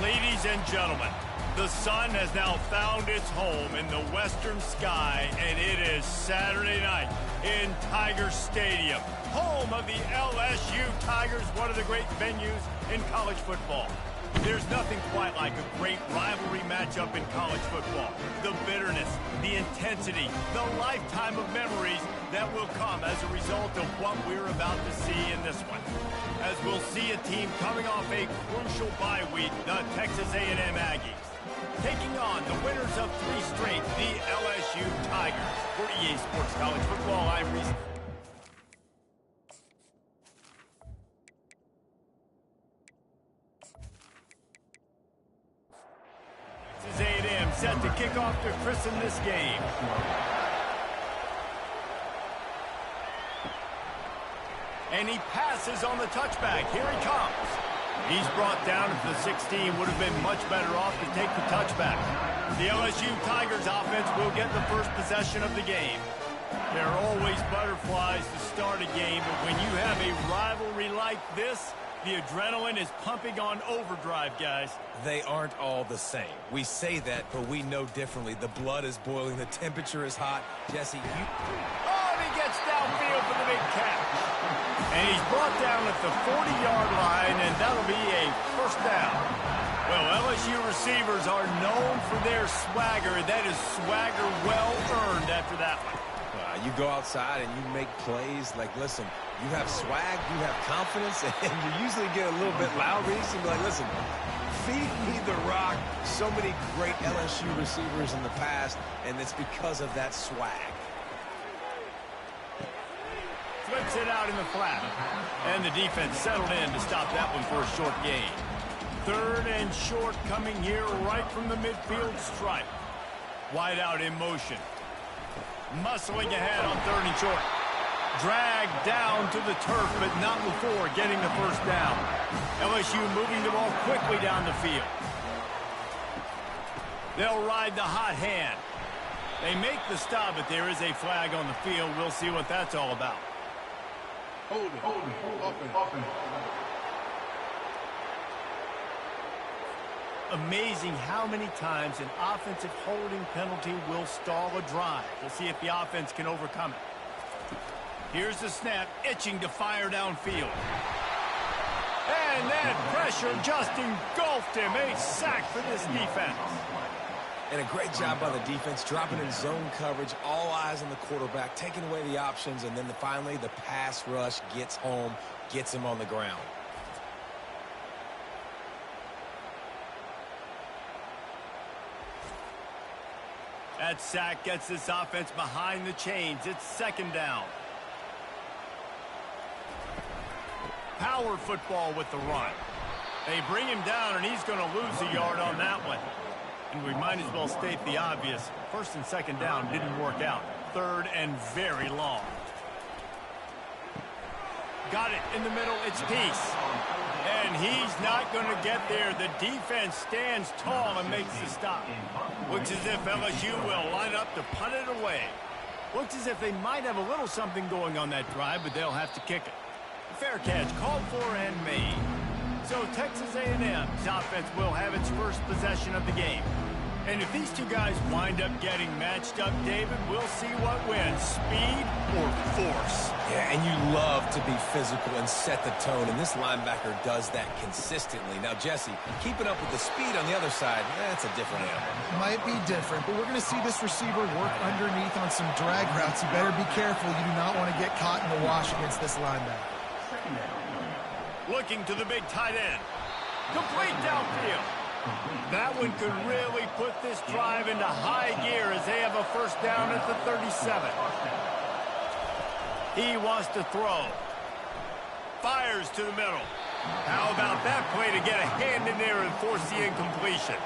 Ladies and gentlemen, the sun has now found its home in the western sky, and it is Saturday night in Tiger Stadium, home of the LSU Tigers, one of the great venues in college football. There's nothing quite like a great rivalry matchup in college football. The bitterness, the intensity, the lifetime of memories that will come as a result of what we're about to see in this one. As we'll see a team coming off a crucial bye week, the Texas A&M Aggies, taking on the winners of 3 straight, the LSU Tigers. For EA Sports College Football, I'm Reese. Texas A&M set to kick off to christen this game. And he passes on the touchback. Here he comes. He's brought down at the 16. Would have been much better off to take the touchback. The LSU Tigers offense will get the first possession of the game. There are always butterflies to start a game, but when you have a rivalry like this, the adrenaline is pumping on overdrive, guys. They aren't all the same. We say that, but we know differently. The blood is boiling. The temperature is hot. Jesse, you... Oh, and he gets downfield for the big catch. And he's brought down at the 40-yard line, and that'll be a first down. Well, LSU receivers are known for their swagger. That is swagger well earned after that one. You go outside and you make plays. Like, listen, you have swag, you have confidence, and you usually get a little bit loud. Reese, and be like, listen, feed me the rock. So many great LSU receivers in the past, and it's because of that swag. Flips it out in the flat. And the defense settled in to stop that one for a short gain. 3rd and short coming here right from the midfield stripe. Wide out in motion. Muscling ahead on 3rd and short. Dragged down to the turf, but not before getting the first down. LSU moving the ball quickly down the field. They'll ride the hot hand. They make the stop, but there is a flag on the field. We'll see what that's all about. Hold it. Up and. Amazing how many times an offensive holding penalty will stall a drive. We'll see if the offense can overcome it. Here's the snap, itching to fire downfield. And that pressure just engulfed him. A sack for this defense. And a great job by the defense, dropping in zone coverage, all eyes on the quarterback, taking away the options, and then finally the pass rush gets home, gets him on the ground. That sack gets this offense behind the chains. It's 2nd down. Power football with the run. They bring him down, and he's going to lose a yard on that one. And we might as well state the obvious. 1st and 2nd down didn't work out. 3rd and very long. Got it in the middle. It's Peace. And he's not going to get there. The defense stands tall and makes the stop. Looks as if LSU will line up to punt it away. Looks as if they might have a little something going on that drive, but they'll have to kick it. Fair catch called for and made. So Texas A&M's offense will have its first possession of the game. And if these two guys wind up getting matched up, David, we'll see what wins, speed or force. Yeah, and you love to be physical and set the tone, and this linebacker does that consistently. Now, Jesse, keeping up with the speed on the other side, that's a different animal. Might be different, but we're going to see this receiver work underneath on some drag routes. You better be careful. You do not want to get caught in the wash against this linebacker. Looking to the big tight end. Complete downfield. That one could really put this drive into high gear as they have a first down at the 37. He wants to throw. Fires to the middle. How about that play to get a hand in there and force the incompletion?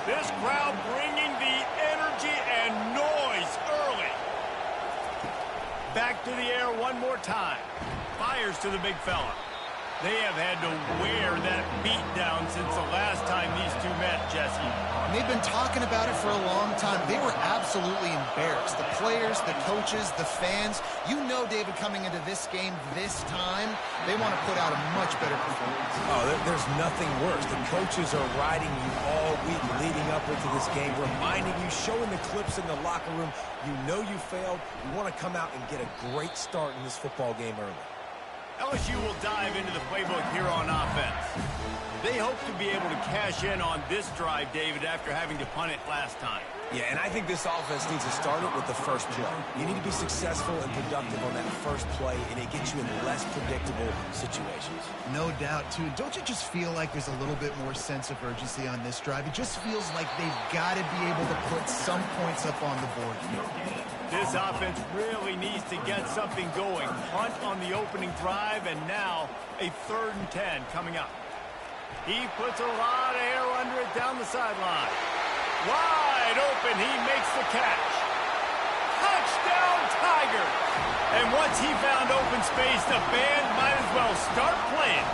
This crowd bringing the energy and noise early. Back to the air one more time. Fires to the big fella. They have had to wear that beat down since the last time these two met, Jesse. And they've been talking about it for a long time. They were absolutely embarrassed. The players, the coaches, the fans. You know, David, coming into this game this time, they want to put out a much better performance. Oh, there's nothing worse. The coaches are riding you all week leading up into this game, reminding you, showing the clips in the locker room. You know you failed. You want to come out and get a great start in this football game early. LSU will dive into the playbook here on offense. They hope to be able to cash in on this drive, David, after having to punt it last time. Yeah, and I think this offense needs to start it with the first play. You need to be successful and productive on that first play, and it gets you in less predictable situations. No doubt, too. Don't you just feel like there's a little bit more sense of urgency on this drive? It just feels like they've got to be able to put some points up on the board here. This offense really needs to get something going. Punt on the opening drive, and now a 3rd and 10 coming up. He puts a lot of air under it down the sideline. Wide open, he makes the catch. Touchdown, Tigers! And once he found open space, the band might as well start playing.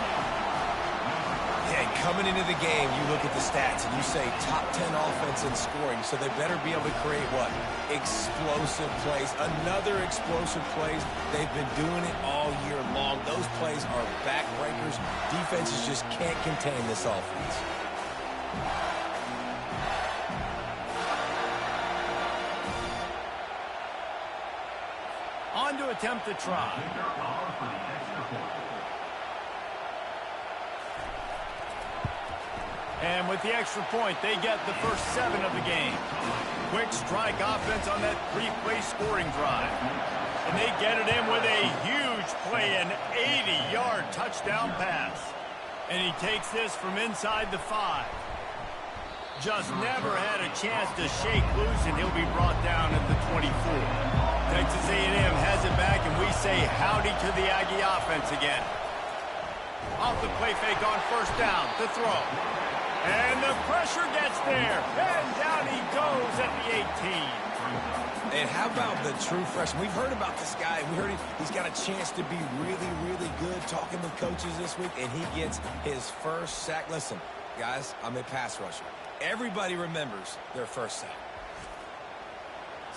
Yeah, coming into the game, you look at the stats and you say top 10 offense in scoring, so they better be able to create what? Explosive plays. Another explosive plays. They've been doing it all year long. Those plays are backbreakers. Defenses just can't contain this offense. On to attempt the try. And with the extra point, they get the first 7 of the game. Quick strike offense on that 3-play scoring drive. And they get it in with a huge play, an 80-yard touchdown pass. And he takes this from inside the 5. Just never had a chance to shake loose, and he'll be brought down at the 24. Texas A&M has it back, and we say howdy to the Aggie offense again. Off the play fake on first down to throw. And the pressure gets there. And down he goes at the 18. And how about the true freshman? We've heard about this guy. We heard he's got a chance to be really, really good, talking with coaches this week, and he gets his first sack. Listen, guys, I'm a pass rusher. Everybody remembers their first sack.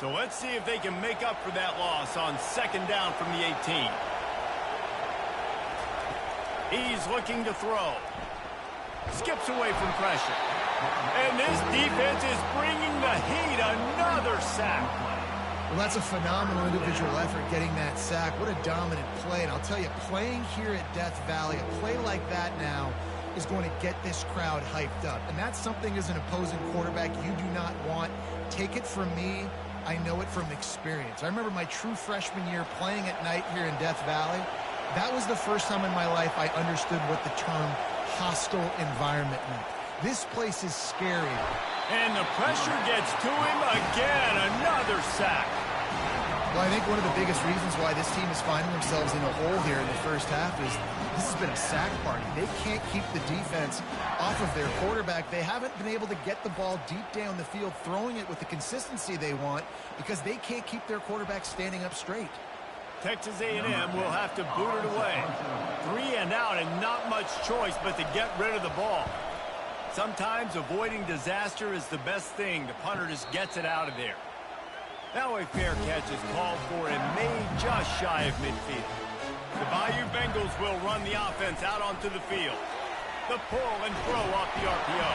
So let's see if they can make up for that loss on 2nd down from the 18. He's looking to throw. Skips away from pressure. And this defense is bringing the heat. Another sack. Well, that's a phenomenal individual effort getting that sack. What a dominant play. And I'll tell you, playing here at Death Valley, a play like that now is going to get this crowd hyped up. And that's something as an opposing quarterback you do not want. Take it from me. I know it from experience. I remember my true freshman year playing at night here in Death Valley. That was the first time in my life I understood what the term hostile environment meant. This place is scary. And the pressure gets to him again. Another sack. Well, I think one of the biggest reasons why this team is finding themselves in a hole here in the first half is this has been a sack party. They can't keep the defense off of their quarterback. They haven't been able to get the ball deep down the field, throwing it with the consistency they want because they can't keep their quarterback standing up straight. Texas A&M will have to boot it away. 3 and out and not much choice but to get rid of the ball. Sometimes avoiding disaster is the best thing. The punter just gets it out of there. Now a fair catch is called for and made just shy of midfield. The Bayou Bengals will run the offense out onto the field. The pull and throw off the RPO.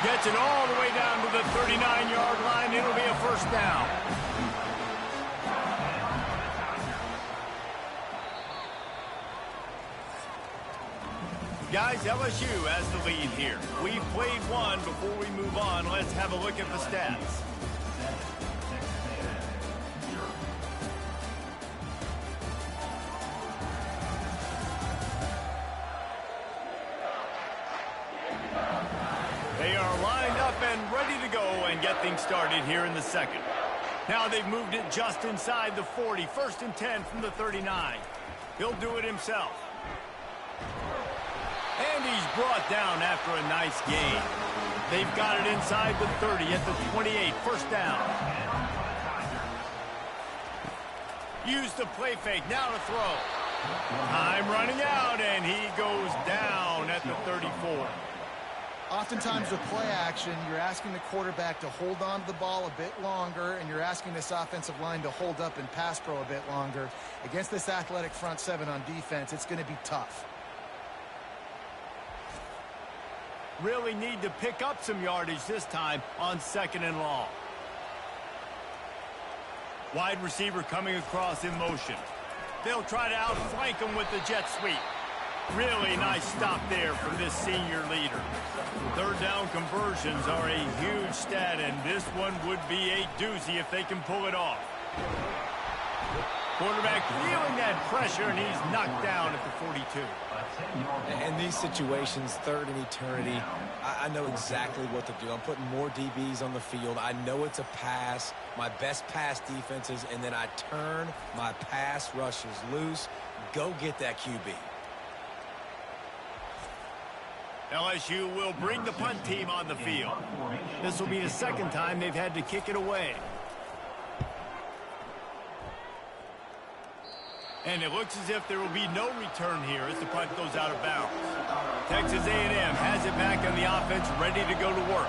Gets it all the way down to the 39-yard line. It'll be a first down. Guys, LSU has the lead here. We've played one. Before we move on, let's have a look at the stats. They are lined up and ready to go and get things started here in the second. Now they've moved it just inside the 40. 1st and 10 from the 39. He'll do it himself. And he's brought down after a nice gain. They've got it inside the 30 at the 28. First down. Use the play fake. Now to throw. Time running out, and he goes down at the 34. Oftentimes with play action, you're asking the quarterback to hold on to the ball a bit longer, and you're asking this offensive line to hold up and pass pro a bit longer. Against this athletic front seven on defense, it's going to be tough. Really need to pick up some yardage this time on 2nd and long. Wide receiver coming across in motion. They'll try to outflank him with the jet sweep. Really nice stop there from this senior leader. 3rd down conversions are a huge stat, and this one would be a doozy if they can pull it off. Quarterback feeling that pressure, and he's knocked down at the 42. In these situations, 3rd and eternity, I know exactly what to do. I'm putting more DBs on the field. I know it's a pass, my best pass defenses, and then I turn my pass rushers loose. Go get that QB. LSU will bring the punt team on the field. This will be the 2nd time they've had to kick it away. And it looks as if there will be no return here as the punt goes out of bounds. Texas A&M has it back on the offense, ready to go to work.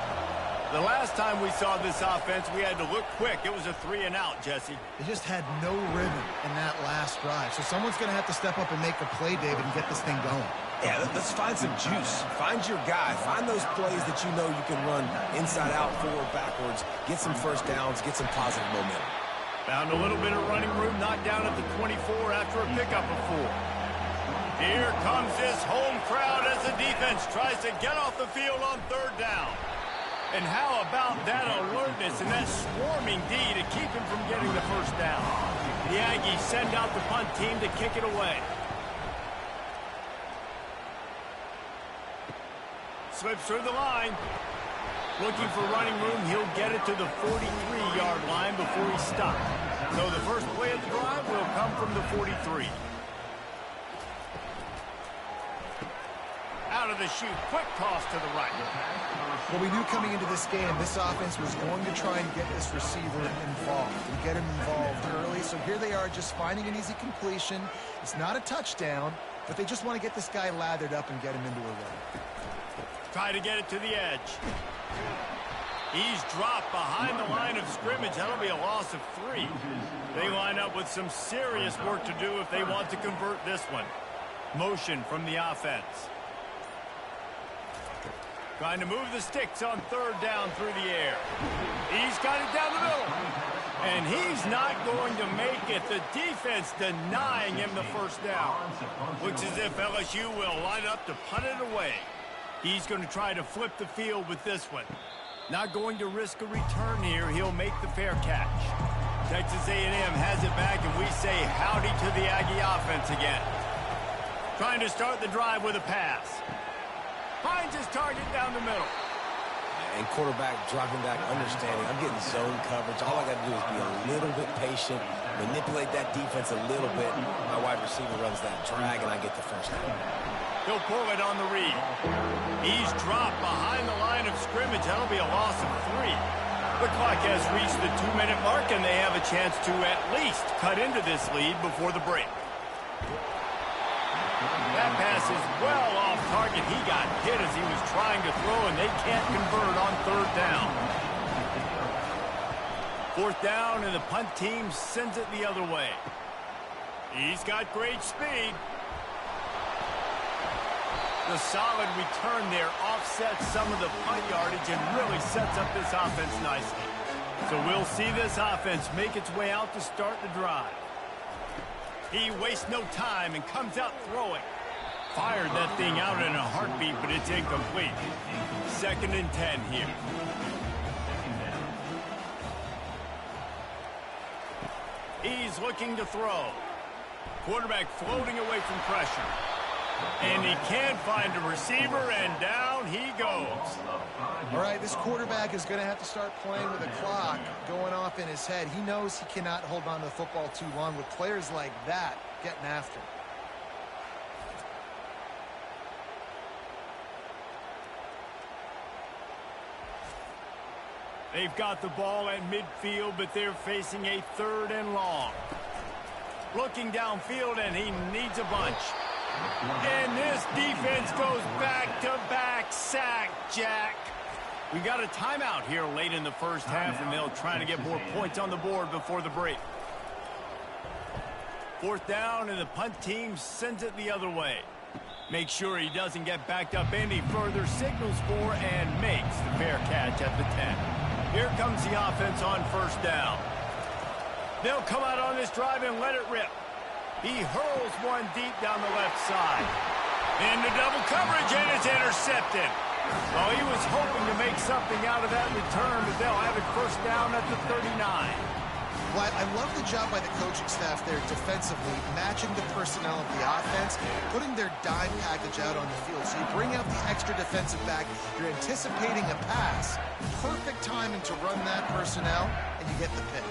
The last time we saw this offense, we had to look quick. It was a 3-and-out, Jesse. They just had no rhythm in that last drive. So someone's going to have to step up and make a play, David, and get this thing going. Yeah, let's find some juice. Find your guy. Find those plays that you know you can run inside out, forward, backwards. Get some first downs. Get some positive momentum. Found a little bit of running room, knocked down at the 24 after a pickup of 4. Here comes this home crowd as the defense tries to get off the field on 3rd down. And how about that alertness and that swarming D to keep him from getting the first down? The Aggies send out the punt team to kick it away. Slips through the line. Looking for running room, he'll get it to the 43-yard line before he stops. So the first play of the drive will come from the 43. Out of the chute, quick toss to the right. Well, we knew coming into this game, this offense was going to try and get this receiver involved and get him involved early. So here they are just finding an easy completion. It's not a touchdown, but they just want to get this guy lathered up and get him into a run. Try to get it to the edge. He's dropped behind the line of scrimmage. That'll be a loss of 3. They line up with some serious work to do if they want to convert this one. Motion from the offense. Trying to move the sticks on 3rd down through the air. He's got it down the middle. And he's not going to make it. The defense denying him the first down. Looks as if LSU will line up to punt it away. He's going to try to flip the field with this one. Not going to risk a return here. He'll make the fair catch. Texas A&M has it back, and we say howdy to the Aggie offense again. Trying to start the drive with a pass. Finds his target down the middle. And quarterback dropping back, understanding. I'm getting zone coverage. All I got to do is be a little bit patient, manipulate that defense a little bit. My wide receiver runs that drag, and I get the first down. He'll pull it on the read. He's dropped behind the line of scrimmage. That'll be a loss of 3. The clock has reached the 2-minute mark, and they have a chance to at least cut into this lead before the break. That pass is well off target. He got hit as he was trying to throw, and they can't convert on 3rd down. 4th down, and the punt team sends it the other way. He's got great speed. The solid return there offsets some of the punt yardage and really sets up this offense nicely. So we'll see this offense make its way out to start the drive. He wastes no time and comes out throwing. Fired that thing out in a heartbeat, but it's incomplete. 2nd and 10 here. He's looking to throw. Quarterback floating away from pressure. And he can't find a receiver, and down he goes. All right, this quarterback is going to have to start playing with a clock going off in his head. He knows he cannot hold on to the football too long with players like that getting after him. They've got the ball at midfield, but they're facing a 3rd and long. Looking downfield, and he needs a bunch. And this defense goes back-to-back sack, Jack. We got a timeout here late in the first half, and they'll try to get more points on the board before the break. Fourth down, and the punt team sends it the other way. Make sure he doesn't get backed up any further, signals for, and makes the fair catch at the 10. Here comes the offense on first down. They'll come out on this drive and let it rip. He hurls one deep down the left side. Into double coverage, and it's intercepted. Well, he was hoping to make something out of that return, but they'll have it first down at the 39. Well, I love the job by the coaching staff there defensively, matching the personnel of the offense, putting their dime package out on the field. So you bring out the extra defensive back, you're anticipating a pass, perfect timing to run that personnel, and you get the pick.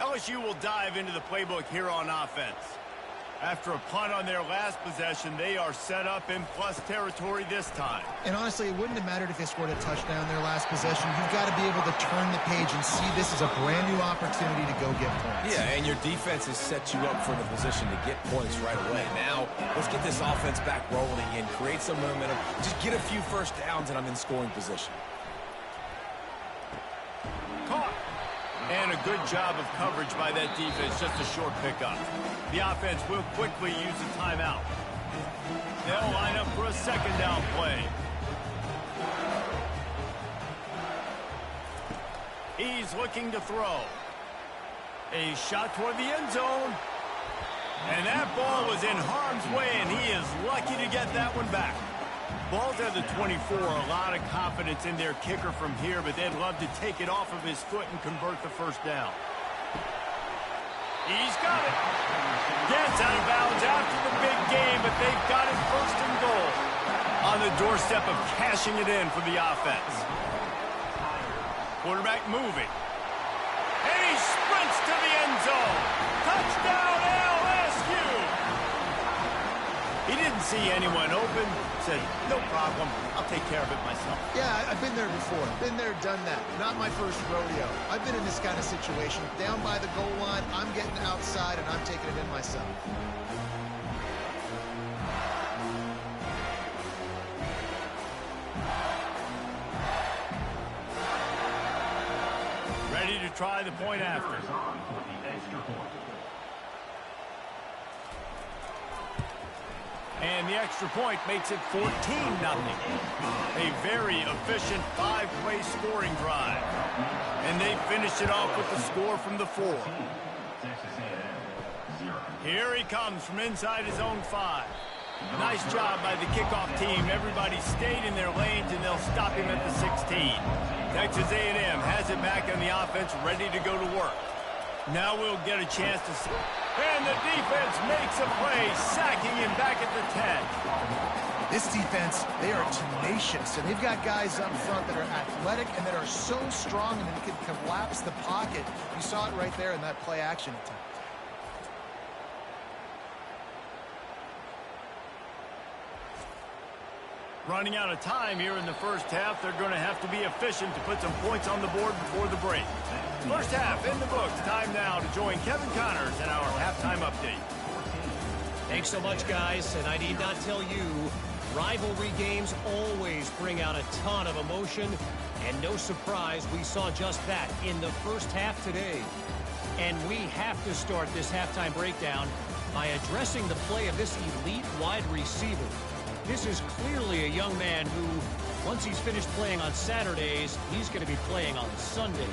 LSU will dive into the playbook here on offense. After a punt on their last possession, they are set up in plus territory this time. And honestly, it wouldn't have mattered if they scored a touchdown their last possession. You've got to be able to turn the page and see this as a brand new opportunity to go get points. Yeah, and your defense has set you up for the position to get points right away. Now, let's get this offense back rolling and create some momentum. Just get a few first downs, and I'm in scoring position. Caught. And a good job of coverage by that defense, just a short pickup. The offense will quickly use a timeout. They'll line up for a second down play. He's looking to throw. A shot toward the end zone. And that ball was in harm's way, and he is lucky to get that one back. Ball's at the 24, a lot of confidence in their kicker from here, but they'd love to take it off of his foot and convert the first down. He's got it. Gets out of bounds after the big game, but they've got it first and goal. On the doorstep of cashing it in for the offense. Quarterback moving. And he sprints to the end zone. Touchdown, LSU! He didn't see anyone open. Said, no problem. I'll take care of it myself. Yeah, I've been there before. Been there, done that. Not my first rodeo. I've been in this kind of situation. Down by the goal line, I'm getting outside, and I'm taking it in myself. Ready to try the point after. And the extra point makes it 14-0. A very efficient 5-play scoring drive. And they finish it off with the score from the 4. Here he comes from inside his own 5. Nice job by the kickoff team. Everybody stayed in their lanes, and they'll stop him at the 16. Texas A&M has it back on the offense, ready to go to work. Now we'll get a chance to see. And the defense makes a play, sacking him back at the 10. This defense, they are tenacious, and they've got guys up front that are athletic and that are so strong and that can collapse the pocket. You saw it right there in that play action attempt. Running out of time here in the first half. They're going to have to be efficient to put some points on the board before the break. First half in the books. Time now to join Kevin Connors in our halftime update. Thanks so much, guys. And I need not tell you, rivalry games always bring out a ton of emotion. And no surprise, we saw just that in the first half today. And we have to start this halftime breakdown by addressing the play of this elite wide receiver. This is clearly a young man who, once he's finished playing on Saturdays, he's going to be playing on Sundays.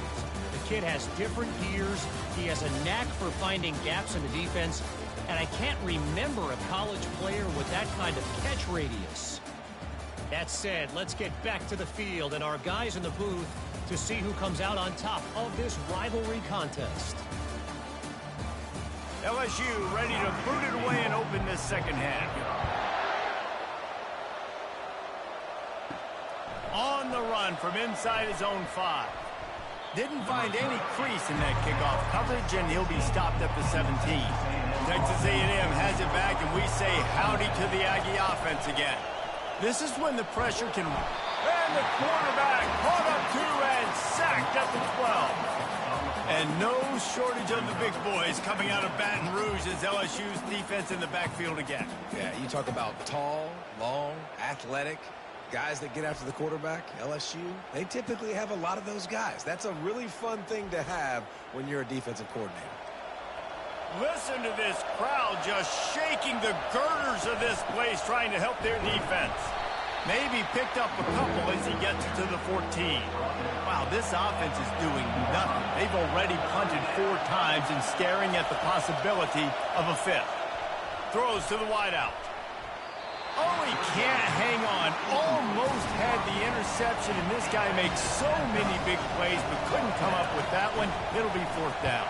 The kid has different gears. He has a knack for finding gaps in the defense. And I can't remember a college player with that kind of catch radius. That said, let's get back to the field and our guys in the booth to see who comes out on top of this rivalry contest. LSU ready to boot it away and open this second half. On the run from inside his own 5. Didn't find any crease in that kickoff coverage, and he'll be stopped at the 17. Texas A&M has it back, and we say howdy to the Aggie offense again. This is when the pressure can... And the quarterback caught up 2 and sacked at the 12. And And no shortage of the big boys coming out of Baton Rouge as LSU's defense in the backfield again. Yeah, you talk about tall, long, athletic, guys that get after the quarterback. LSU, they typically have a lot of those guys. That's a really fun thing to have when you're a defensive coordinator. Listen to this crowd just shaking the girders of this place trying to help their defense. Maybe picked up a couple as he gets to the 14. Wow, this offense is doing nothing. They've already punted 4 times and staring at the possibility of a 5th. Throws to the wideout. Oh, he can't hang on. Almost had the interception, and this guy makes so many big plays but couldn't come up with that one. It'll be 4th down.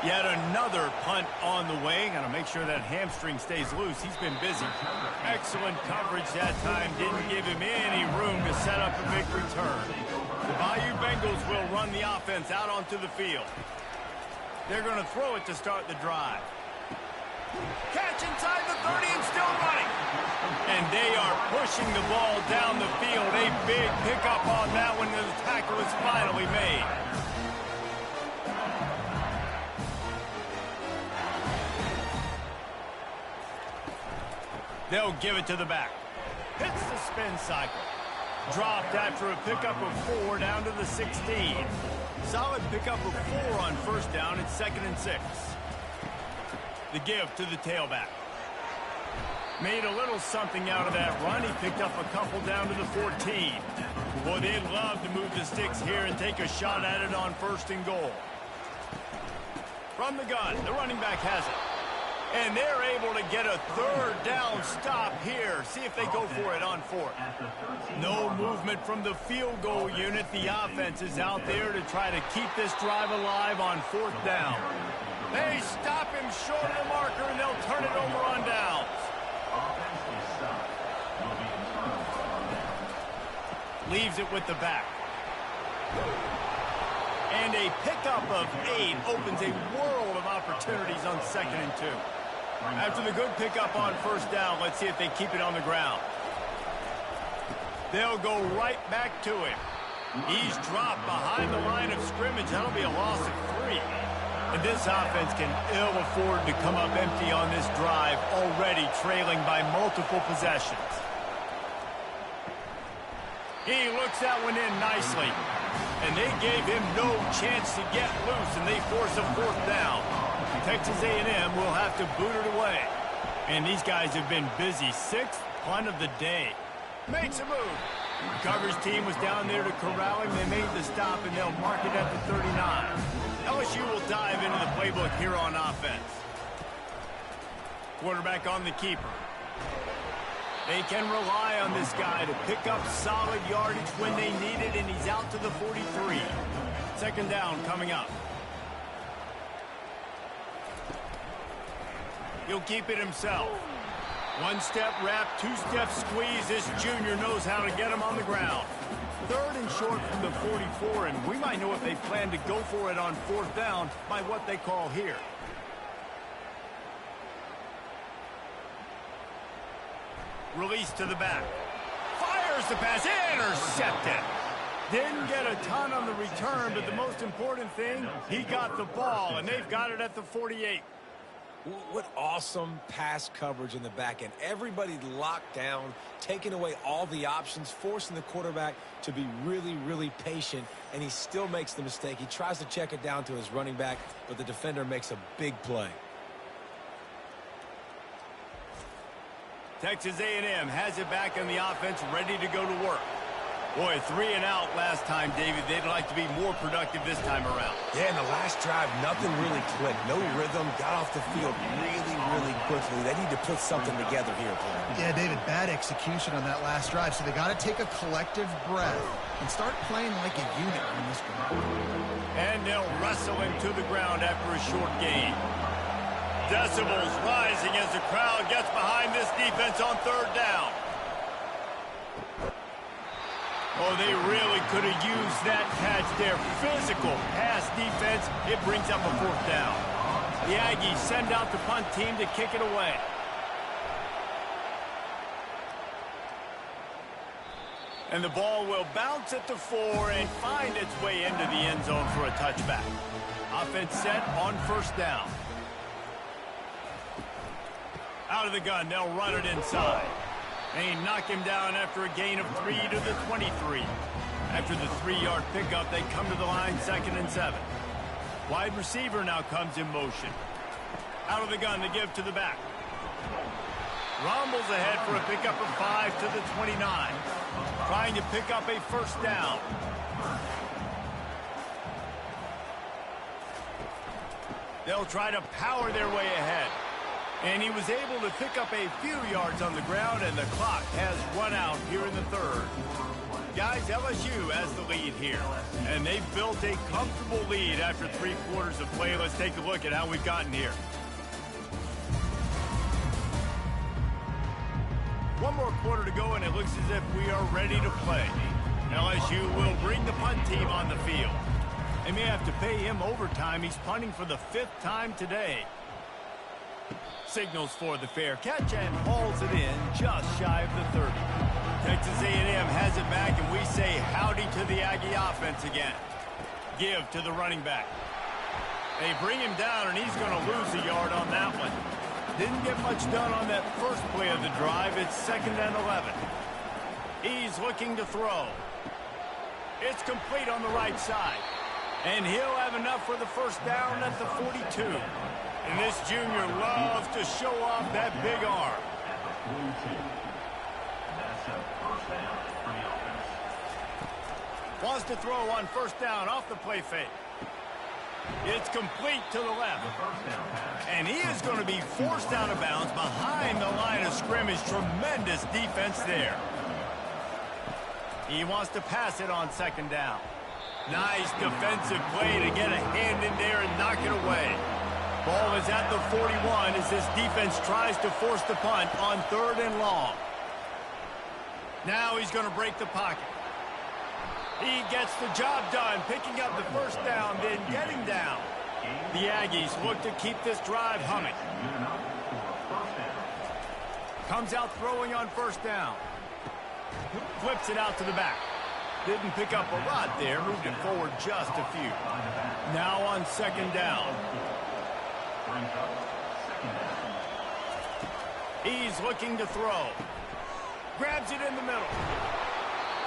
Yet another punt on the way. Got to make sure that hamstring stays loose. He's been busy. Excellent coverage that time. Didn't give him any room to set up a big return. The Bayou Bengals will run the offense out onto the field. They're going to throw it to start the drive. Catch inside the 30 and still running. And they are pushing the ball down the field. A big pickup on that one. The tackle is finally made. They'll give it to the back. Hits the spin cycle. Dropped after a pickup of 4 down to the 16. Solid pickup of 4 on 1st down. It's 2nd and 6. The give to the tailback. Made a little something out of that run. He picked up a couple down to the 14. Boy, they'd love to move the sticks here and take a shot at it on 1st and goal. From the gun, the running back has it. And they're able to get a 3rd down stop here. See if they go for it on 4th. No movement from the field goal unit. The offense is out there to try to keep this drive alive on 4th down. They stop him short of the marker, and they'll turn it over on downs. Leaves it with the back. And a pickup of 8 opens a world of opportunities on 2nd and 2. After the good pickup on 1st down, let's see if they keep it on the ground. They'll go right back to him. He's dropped behind the line of scrimmage. That'll be a loss of 3. And this offense can ill afford to come up empty on this drive, already trailing by multiple possessions. He looks that one in nicely. And they gave him no chance to get loose, and they force a 4th down. Texas A&M will have to boot it away. And these guys have been busy. 6th punt of the day. Makes a move. Coverage team was down there to corral him. They made the stop, and they'll mark it at the 39. LSU will dive into the playbook here on offense. Quarterback on the keeper. They can rely on this guy to pick up solid yardage when they need it, and he's out to the 43. 2nd down coming up. He'll keep it himself. 1-step wrap, 2-step squeeze. This junior knows how to get him on the ground. 3rd and short from the 44, and we might know if they plan to go for it on 4th down by what they call here. Release to the back. Fires the pass. Intercepted. Didn't get a ton on the return, but the most important thing, he got the ball, and they've got it at the 48. What awesome pass coverage in the back end. Everybody locked down, taking away all the options, forcing the quarterback to be really, really patient, and he still makes the mistake. He tries to check it down to his running back, but the defender makes a big play. Texas A&M has it back in the offense, ready to go to work. Boy, 3 and out last time, David. They'd like to be more productive this time around. Yeah, in the last drive, nothing really clicked. No rhythm. Got off the field really, really quickly. They need to put something together here, Paul. Yeah, David, bad execution on that last drive. So they got to take a collective breath and start playing like a unit on this one. And they'll wrestle him to the ground after a short gain. Decibels rising as the crowd gets behind this defense on 3rd down. Oh, they really could have used that catch there. Physical pass defense. It brings up a 4th down. The Aggies send out the punt team to kick it away. And the ball will bounce at the 4 and find its way into the end zone for a touchback. Offense set on first down. Out of the gun, they'll run it inside. They knock him down after a gain of 3 to the 23. After the 3-yard pickup, they come to the line 2nd and 7. Wide receiver now comes in motion. Out of the gun, they give to the back. Rumbles ahead for a pickup of 5 to the 29. Trying to pick up a first down. They'll try to power their way ahead. And he was able to pick up a few yards on the ground, and the clock has run out here in the 3rd. Guys, LSU has the lead here. And they've built a comfortable lead after 3 quarters of play. Let's take a look at how we've gotten here. One more quarter to go, and it looks as if we are ready to play. LSU will bring the punt team on the field. They may have to pay him overtime. He's punting for the 5th time today. Signals for the fair catch and hauls it in just shy of the 30. Texas A&M has it back, and we say howdy to the Aggie offense again. Give to the running back. They bring him down, and he's going to lose a yard on that one. Didn't get much done on that first play of the drive. It's 2nd and 11. He's looking to throw. It's complete on the right side. And he'll have enough for the first down at the 42. And this junior loves to show off that big arm. Wants to throw on first down off the play fake. It's complete to the left. And he is going to be forced out of bounds behind the line of scrimmage. Tremendous defense there. He wants to pass it on 2nd down. Nice defensive play to get a hand in there and knock it away. Ball is at the 41 as this defense tries to force the punt on 3rd and long. Now he's going to break the pocket. He gets the job done, picking up the first down, then getting down. The Aggies look to keep this drive humming. Comes out throwing on first down. Flips it out to the back. Didn't pick up a lot there, moved it forward just a few. Now on 2nd down. He's looking to throw. Grabs it in the middle.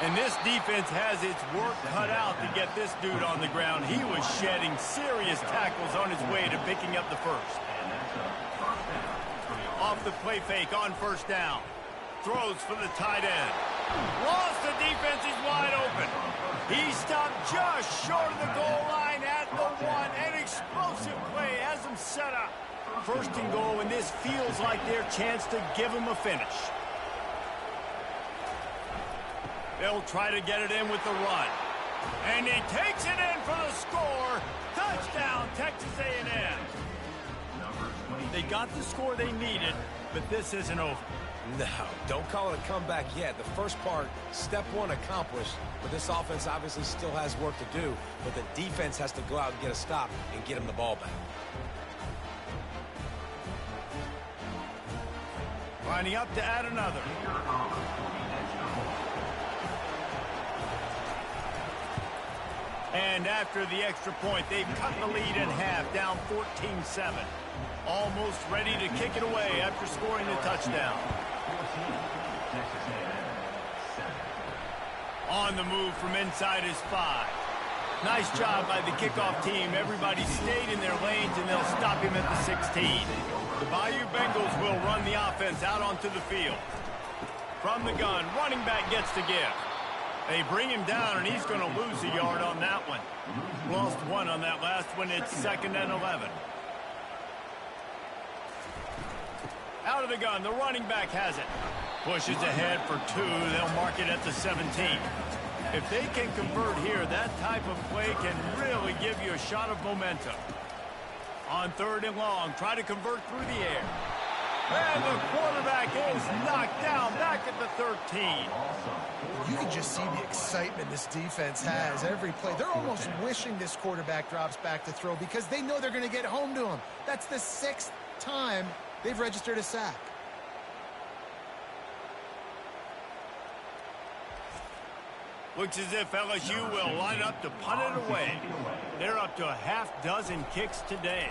And this defense has its work cut out to get this dude on the ground. He was shedding serious tackles on his way to picking up the first. Off the play fake on first down. Throws for the tight end. Lost the defense, he's wide open. He stopped just short of the goal line at the 1. An explosive play has him set up. 1st and goal, and this feels like their chance to give him a finish. They'll try to get it in with the run. And he takes it in for the score. Touchdown, Texas A&M. They got the score they needed, but this isn't over. No, don't call it a comeback yet. The first part, step 1 accomplished, but this offense obviously still has work to do, but the defense has to go out and get a stop and get him the ball back. Lining up to add another. And after the extra point, they've cut the lead in half, down 14-7. Almost ready to kick it away after scoring the touchdown. On the move from inside his 5. Nice job by the kickoff team. Everybody stayed in their lanes, and they'll stop him at the 16. The Bayou Bengals will run the offense out onto the field. From the gun, running back gets to give. They bring him down, and he's going to lose a yard on that one. Lost 1 on that last one. It's 2nd and 11. Out of the gun, the running back has it. Pushes ahead for 2. They'll mark it at the 17. If they can convert here, that type of play can really give you a shot of momentum. On 3rd and long, try to convert through the air. And the quarterback is knocked down back at the 13. You can just see the excitement this defense has every play. They're almost wishing this quarterback drops back to throw because they know they're going to get home to him. That's the 6th time they've registered a sack. Looks as if LSU will line up to punt it away. They're up to a half-dozen kicks today.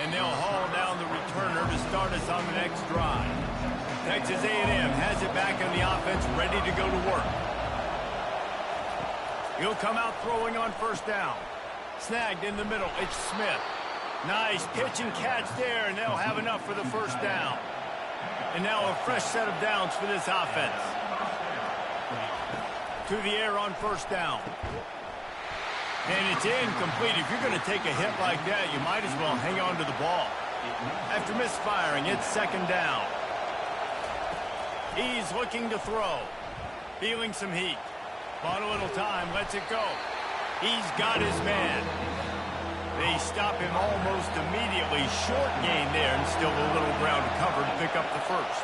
And they'll haul down the returner to start us on the next drive. Texas A&M has it back on the offense, ready to go to work. He'll come out throwing on first down. Snagged in the middle, it's Smith. Nice pitch and catch there, and they'll have enough for the first down. And now a fresh set of downs for this offense. To the air on first down. And it's incomplete. If you're going to take a hit like that, you might as well hang on to the ball. After misfiring, it's second down. He's looking to throw. Feeling some heat. Bought a little time, lets it go. He's got his man. They stop him almost immediately. Short gain there, and still a little ground to cover to pick up the first.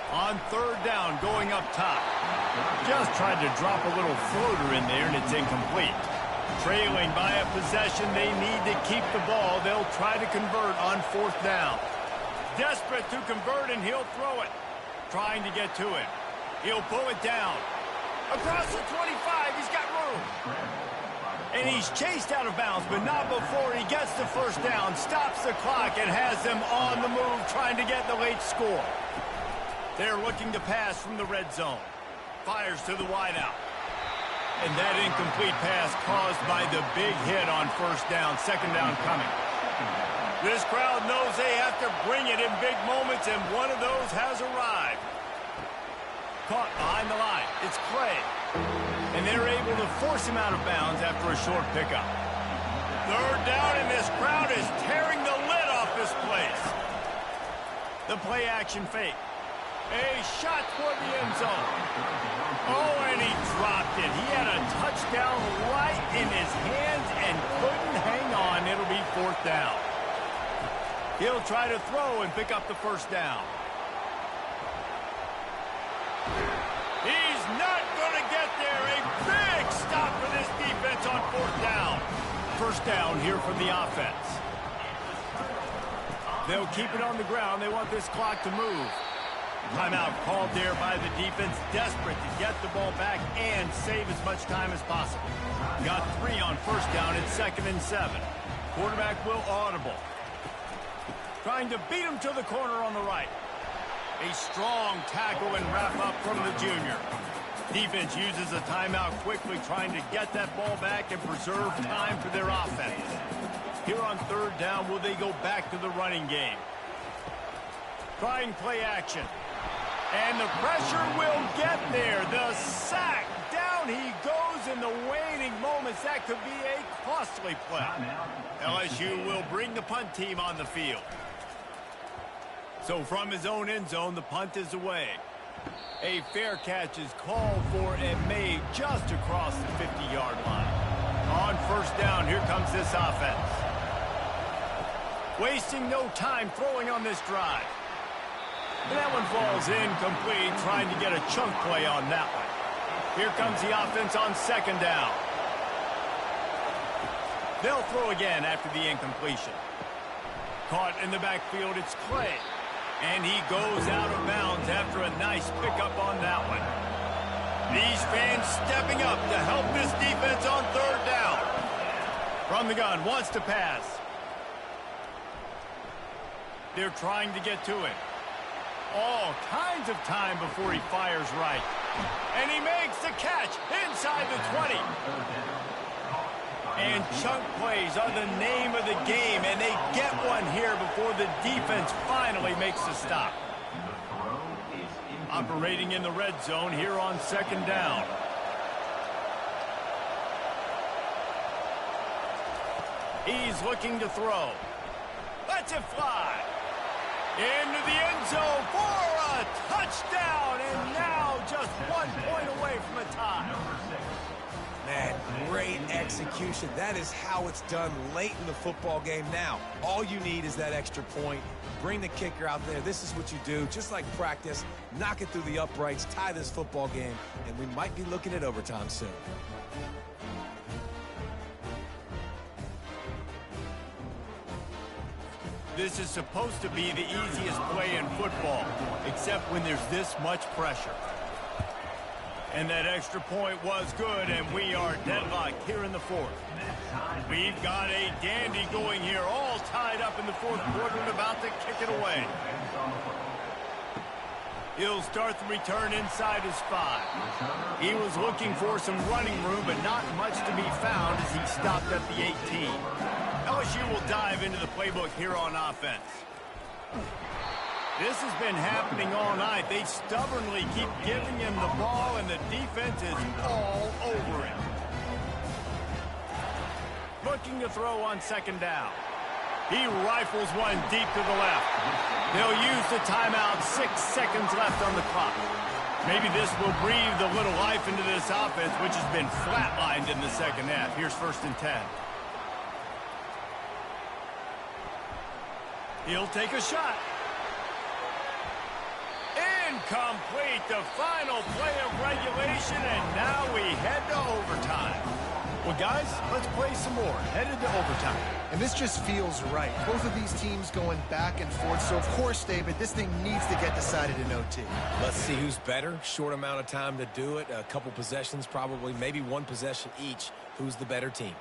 On third down, going up top. Just tried to drop a little floater in there, and it's incomplete. Trailing by a possession, they need to keep the ball. They'll try to convert on fourth down. Desperate to convert, and he'll throw it. Trying to get to it. He'll pull it down. Across the 25, he's got room. And he's chased out of bounds, but not before he gets the first down, stops the clock, and has them on the move, trying to get the late score. They're looking to pass from the red zone. Fires to the wideout. And that incomplete pass caused by the big hit on first down. Second down coming. This crowd knows they have to bring it in big moments, and one of those has arrived. Caught behind the line. It's Clay. And they're able to force him out of bounds after a short pickup. Third down, and this crowd is tearing the lid off this place. The play action fake. A shot toward the end zone. Oh, and he dropped it. He had a touchdown right in his hands and couldn't hang on. It'll be fourth down. He'll try to throw and pick up the first down. He's not going to get there. A big stop for this defense on fourth down. First down here from the offense. They'll keep it on the ground. They want this clock to move. Timeout called there by the defense, desperate to get the ball back and save as much time as possible. Got 3 on first down. It's 2nd and 7. Quarterback will audible. Trying to beat him to the corner on the right. A strong tackle and wrap up from the junior. Defense uses a timeout quickly, trying to get that ball back and preserve time for their offense. Here on third down, will they go back to the running game? Trying play action. And the pressure will get there. The sack. Down he goes in the waning moments. That could be a costly play. LSU will bring the punt team on the field. So from his own end zone, the punt is away. A fair catch is called for and made just across the 50-yard line. On first down, here comes this offense. Wasting no time throwing on this drive. And that one falls incomplete, trying to get a chunk play on that one. Here comes the offense on second down. They'll throw again after the incompletion. Caught in the backfield, it's Clay. And he goes out of bounds after a nice pickup on that one. These fans stepping up to help this defense on third down. From the gun, wants to pass. They're trying to get to it. All kinds of time before he fires right. And he makes the catch inside the 20. And chunk plays are the name of the game, and they get one here before the defense finally makes the stop. Operating in the red zone here on second down. He's looking to throw. Lets it fly. Into the end zone for a touchdown, and now just 1 point away from a tie. Man, great execution. That is how it's done late in the football game now. All you need is that extra point. Bring the kicker out there. This is what you do, just like practice. Knock it through the uprights, tie this football game, and we might be looking at overtime soon. This is supposed to be the easiest play in football, except when there's this much pressure. And that extra point was good, and we are deadlocked here in the fourth. We've got a dandy going here, all tied up in the fourth quarter and about to kick it away. He'll start the return inside his 5. He was looking for some running room, but not much to be found as he stopped at the 18. LSU will dive into the playbook here on offense. This has been happening all night. They stubbornly keep giving him the ball, and the defense is all over him. Looking to throw on second down. He rifles one deep to the left. They'll use the timeout. 6 seconds left on the clock. Maybe this will breathe a little life into this offense, which has been flatlined in the second half. Here's 1st and 10. He'll take a shot. Incomplete, the final play of regulation, and now we head to overtime. Well, guys, let's play some more. Headed to overtime. And this just feels right. Both of these teams going back and forth. So, of course, David, this thing needs to get decided in OT. Let's see who's better. Short amount of time to do it. A couple possessions, probably, maybe one possession each. Who's the better team?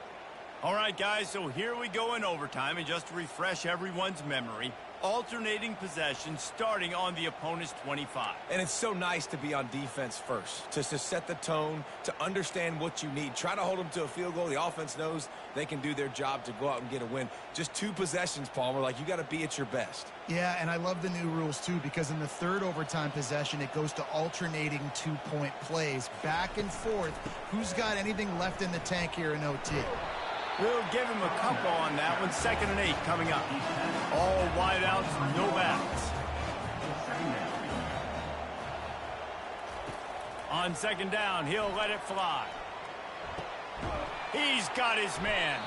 All right, guys, so here we go in overtime. And just to refresh everyone's memory, alternating possession starting on the opponent's 25. And it's so nice to be on defense first, to set the tone, to understand what you need. Try to hold them to a field goal. The offense knows they can do their job to go out and get a win. Just 2 possessions, Palmer, like you got to be at your best. Yeah, and I love the new rules, too, because in the 3rd overtime possession, it goes to alternating 2-point plays, back and forth. Who's got anything left in the tank here in OT? We'll give him a couple on that one. 2nd and 8 coming up. All wideouts, no backs. On 2nd down, he'll let it fly. He's got his man.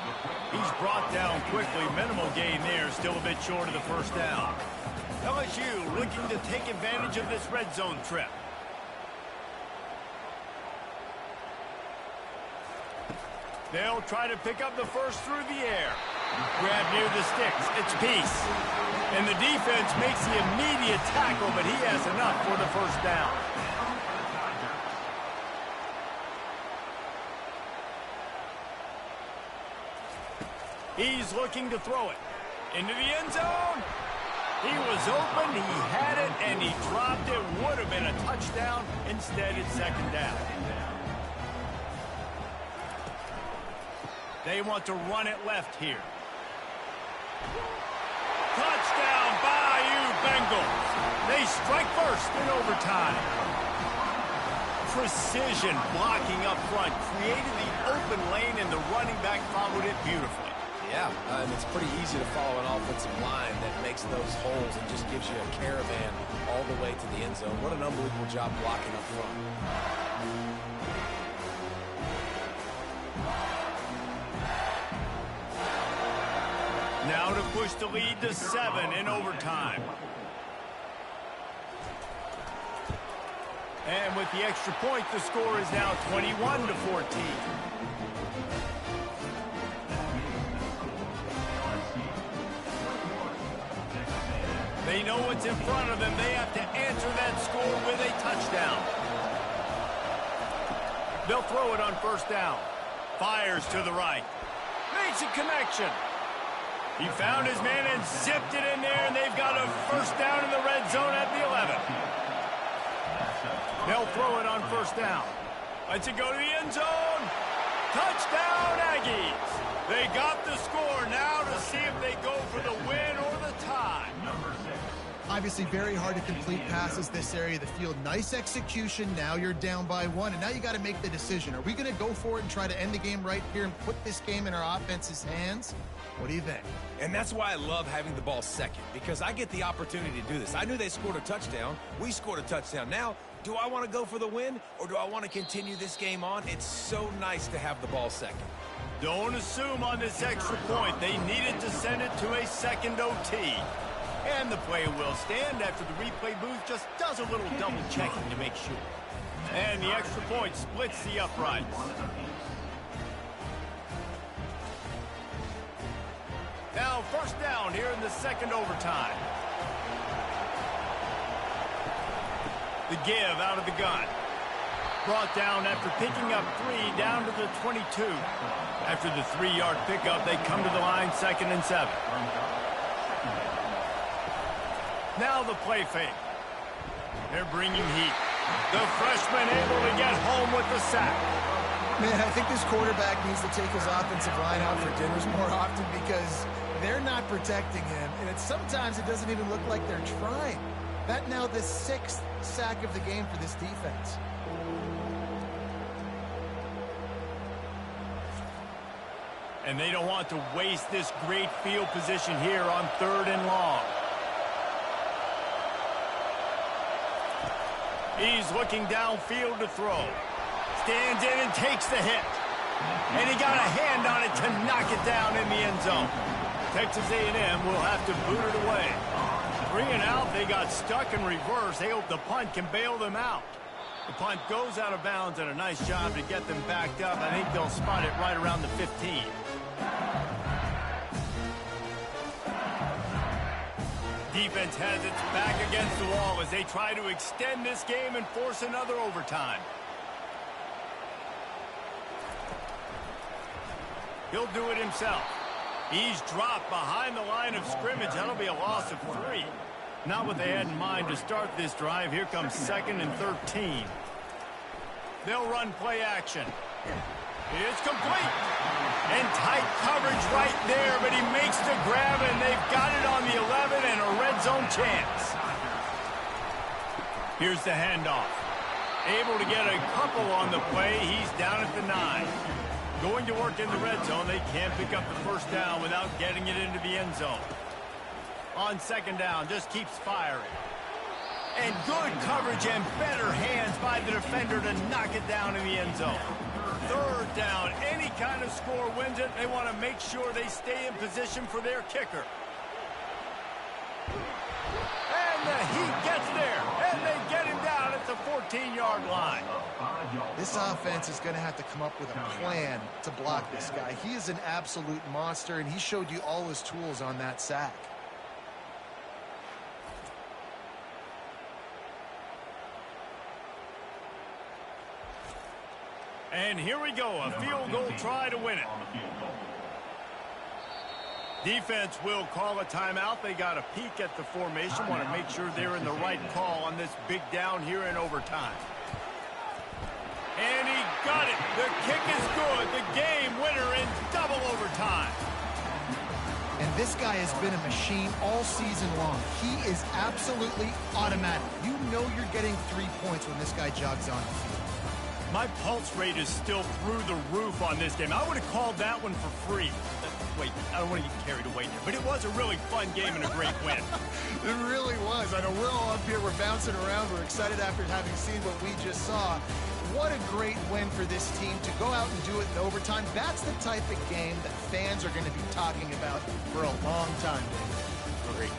He's brought down quickly. Minimal gain there. Still a bit short of the 1st down. LSU looking to take advantage of this red zone trip. They'll try to pick up the first through the air. Grab near the sticks. It's Peace. And the defense makes the immediate tackle, but he has enough for the 1st down. He's looking to throw it. Into the end zone. He was open, he had it, and he dropped it. Would have been a touchdown. Instead, it's 2nd down. They want to run it left here. Touchdown, Bayou Bengals. They strike first in overtime. Precision blocking up front, created the open lane, and the running back followed it beautifully. Yeah, and it's pretty easy to follow an offensive line that makes those holes and just gives you a caravan all the way to the end zone. What an unbelievable job blocking up front. Now to push the lead to 7 in overtime. And with the extra point, the score is now 21-14. They know what's in front of them. They have to answer that score with a touchdown. They'll throw it on 1st down. Fires to the right. Makes a connection. He found his man and zipped it in there, and they've got a 1st down in the red zone at the 11. They'll throw it on 1st down. Lets it go to the end zone. Touchdown, Aggies. They got the score. Now to see if they go for the win or the tie. Obviously, very hard to complete passes this area of the field. Nice execution. Now you're down by 1, and now you got to make the decision. Are we going to go for it and try to end the game right here and put this game in our offense's hands? What do you think? And that's why I love having the ball second, because I get the opportunity to do this. I knew they scored a touchdown. We scored a touchdown. Now, do I want to go for the win, or do I want to continue this game on? It's so nice to have the ball second. Don't assume on this extra point. They needed to send it to a second OT. And the play will stand after the replay booth just does a little double checking to make sure. And the extra point splits the uprights. Now first down here in the second overtime. The give out of the gun. Brought down after picking up 3 down to the 22. After the 3-yard pickup, they come to the line 2nd and 7. Now the play fake. They're bringing heat. The freshman able to get home with the sack. Man, I think this quarterback needs to take his offensive line out for dinners more often because they're not protecting him. And sometimes it doesn't even look like they're trying. That now the 6th sack of the game for this defense. And they don't want to waste this great field position here on 3rd and long. He's looking downfield to throw. Stands in and takes the hit. And he got a hand on it to knock it down in the end zone. Texas A&M will have to boot it away. 3 and out, they got stuck in reverse. They hope the punt can bail them out. The punt goes out of bounds, and a nice job to get them backed up. I think they'll spot it right around the 15. Defense has its back against the wall as they try to extend this game and force another overtime. He'll do it himself. He's dropped behind the line of scrimmage. That'll be a loss of 3. Not what they had in mind to start this drive. Here comes 2nd and 13. They'll run play action. It's complete. And tight coverage right there, but he makes the grab, and they've got it on the 11 and a red zone chance. Here's the handoff. Able to get a couple on the play. He's down at the 9. Going to work in the red zone. They can't pick up the first down without getting it into the end zone. On 2nd down, just keeps firing. And good coverage and better hands by the defender to knock it down in the end zone. 3rd down, any kind of score wins it. They want to make sure they stay in position for their kicker. And the heat gets there, and they get him down at the 14-yard line. This offense is going to have to come up with a plan to block this guy. He is an absolute monster, and he showed you all his tools on that sack. And here we go, a field goal try to win it. Defense will call a timeout. They got a peek at the formation, want to make sure they're in the right call on this big down here in overtime. And he got it. The kick is good. The game winner in double overtime. And this guy has been a machine all season long. He is absolutely automatic. You know you're getting 3 points when this guy jogs on the field. My pulse rate is still through the roof on this game. I would have called that one for free. Wait, I don't want to get carried away here, but it was a really fun game and a great win. It really was. I know we're all up here, we're bouncing around, we're excited after having seen what we just saw. What a great win for this team to go out and do it in overtime. That's the type of game that fans are going to be talking about for a long time. Great.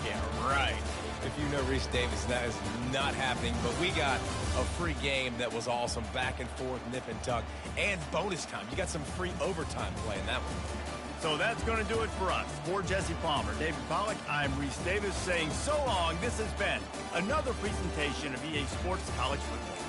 Yeah, right. If you know Reese Davis, that is not happening, but we got a free game that was awesome, back and forth, nip and tuck, and bonus time. You got some free overtime play in that one. So that's going to do it for us. For Jesse Palmer, David Pollack, I'm Reese Davis saying so long. This has been another presentation of EA Sports College Football.